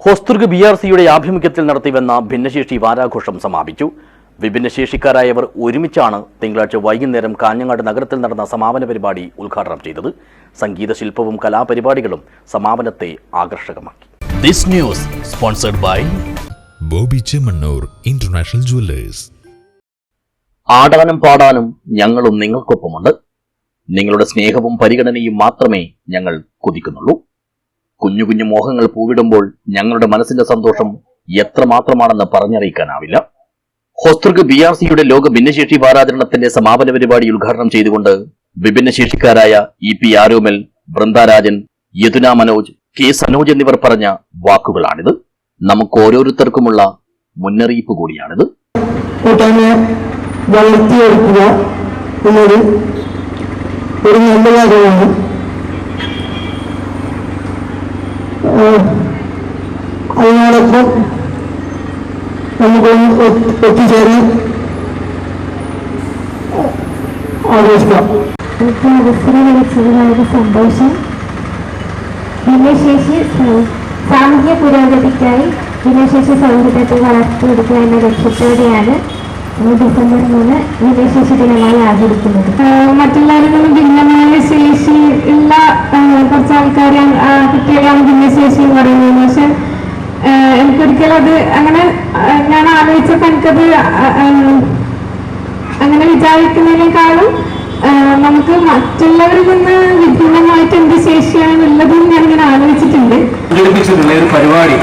ഹോസ്ദുർഗ് BRCയുടെ ആഭിമുഖ്യത്തിൽ നടത്തിവന്ന ഭിന്നശേഷി വാരാഘോഷം സമാപിച്ചു. വിഭിന്നശേഷിക്കാരായവർ ഒരുമിച്ചാണ് തിങ്കളാഴ്ച വൈകുന്നേരം കാഞ്ഞങ്ങാട് നഗരത്തിൽ നടന്ന സമാപന പരിപാടി ഉദ്ഘാടനം ചെയ്തത്. സംഗീത ശില്പവും കലാപരിപാടികളും സമാപനത്തെ ആകർഷകമാക്കി. This news sponsored by Bobby Chemmanur International Jewellers. ആടാനും പാടാനും ഞങ്ങളും നിങ്ങൾക്കൊപ്പമുണ്ട്. നിങ്ങളുടെ സ്നേഹവും പരിഗണനയും മാത്രമേ ഞങ്ങൾ കൊതിക്കുന്നുള്ളൂ. കുഞ്ഞു കുഞ്ഞു മോഹങ്ങൾ പൂവിടുമ്പോൾ ഞങ്ങളുടെ മനസ്സിന്റെ സന്തോഷം എത്രമാത്രമാണെന്ന് പറഞ്ഞറിയിക്കാനാവില്ല. ഹോസ്ദുർഗ് BRCയുടെ ലോക ഭിന്നശേഷി വാരാചരണത്തിന്റെ സമാപന പരിപാടി ഉദ്ഘാടനം ചെയ്തുകൊണ്ട് വിഭിന്നശേഷിക്കാരായ EP ആരോമൽ, ബൃന്ദാരാജൻ, യദുന മനോജ്, K സനോജ് എന്നിവർ പറഞ്ഞ വാക്കുകളാണിത്. നമുക്ക് ഓരോരുത്തർക്കുമുള്ള മുന്നറിയിപ്പ് കൂടിയാണിത്. വളർത്തിയെടുക്കുക എന്നത് ഒരു നല്ല കാര്യമാണ്. അതിനോടൊപ്പം നമുക്കൊന്ന് ഒത്തുചേർന്ന് ആഘോഷിക്കാം. അവസരം ലഭിച്ചത് വളരെ സന്തോഷം. ഭിന്നശേഷി സാമൂഹ്യ പുരോഗതിക്കായി ഭിന്നശേഷി സൗഹൃദത്തെ വളർത്തിയെടുക്കുക എന്ന ലക്ഷ്യത്തോടെയാണ് ഡിസംബർ 3 ഭിന്നശേഷി ദിനമായി ആചരിക്കുന്നത്. മറ്റുള്ളവരിൽ നിന്നും ഭിന്നമായ ശേഷി ഉള്ള കുറച്ച് ആൾക്കാർ കുട്ടികളാണ് ഭിന്നശേഷി എന്ന് പറയുന്നത്. പക്ഷെ എനിക്കൊരിക്കലും അത് അങ്ങനെ ഞാൻ ആലോചിച്ചപ്പോൾ എനിക്കത് അങ്ങനെ വിചാരിക്കുന്നതിനേക്കാളും നമുക്ക് മറ്റുള്ളവരിൽ നിന്ന് വിഭിന്നമായിട്ട് എന്ത് ശേഷിയാണെന്നുള്ളതും ഞാനിങ്ങനെ ആലോചിച്ചിട്ടുണ്ട്. ഒരു പരിപാടി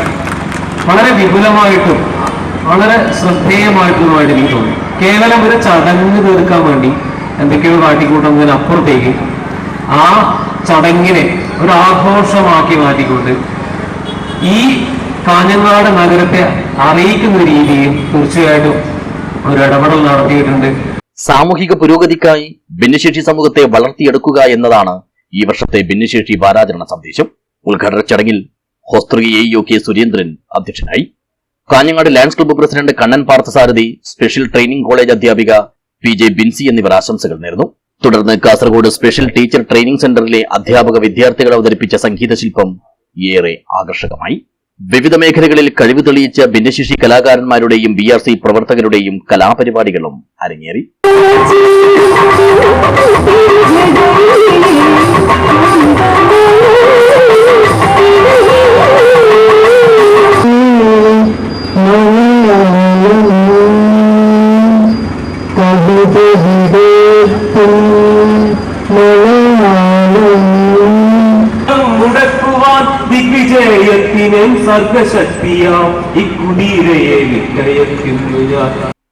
വളരെ വിപുലമായിട്ടും വളരെ ശ്രദ്ധേയമായിട്ടുള്ളതായിട്ട് എനിക്ക് തോന്നി. കേവലം ഒരു ചടങ്ങ് തീർക്കാൻ വേണ്ടി എന്തൊക്കെയോ കാട്ടിക്കൂട്ടുന്നതിനപ്പുറത്തേക്ക് ആ ചടങ്ങിനെ ഒരു ആഘോഷമാക്കി മാറ്റിക്കൊണ്ട് ഈ കാഞ്ഞങ്ങാട് നഗരത്തെ അറിയിക്കുന്ന രീതിയിൽ തീർച്ചയായിട്ടും ഒരു ഇടപെടൽ നടത്തിയിട്ടുണ്ട്. സാമൂഹിക പുരോഗതിക്കായി ഭിന്നശേഷി സമൂഹത്തെ വളർത്തിയെടുക്കുക എന്നതാണ് ഈ വർഷത്തെ ഭിന്നശേഷി വാരാചരണ സന്ദേശം. ഉദ്ഘാടന ചടങ്ങിൽ ഹോസ്ദുർഗ് AEO K സുരേന്ദ്രൻ അധ്യക്ഷനായി. Kanhangad Lions Club president Kannan Parthasarathy, special training college അധ്യാപിക PJ ബിൻസി എന്നിവർ ആശംസകൾ നേർന്നു. തുടർന്ന് കാസർഗോഡ് സ്പെഷ്യൽ ടീച്ചർ ട്രെയിനിംഗ് സെന്ററിലെ അധ്യാപക വിദ്യാർത്ഥികൾ അവതരിപ്പിച്ച സംഗീത ശില്പം ഏറെ ആകർഷകമായി. വിവിധ മേഖലകളിൽ കഴിവ് തെളിയിച്ച ഭിന്നശേഷി കലാകാരന്മാരുടെയും BRC പ്രവർത്തകരുടെയും കലാപരിപാടികളും അരങ്ങേറി.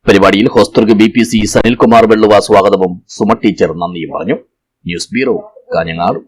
പരിപാടിയിൽ ഹോസ്ദുർഗ് BPC സനിൽകുമാർ വെള്ളുവ സ്വാഗതവും സുമ ടീച്ചർ നന്ദിയും പറഞ്ഞു. News bureau, Kanhangad.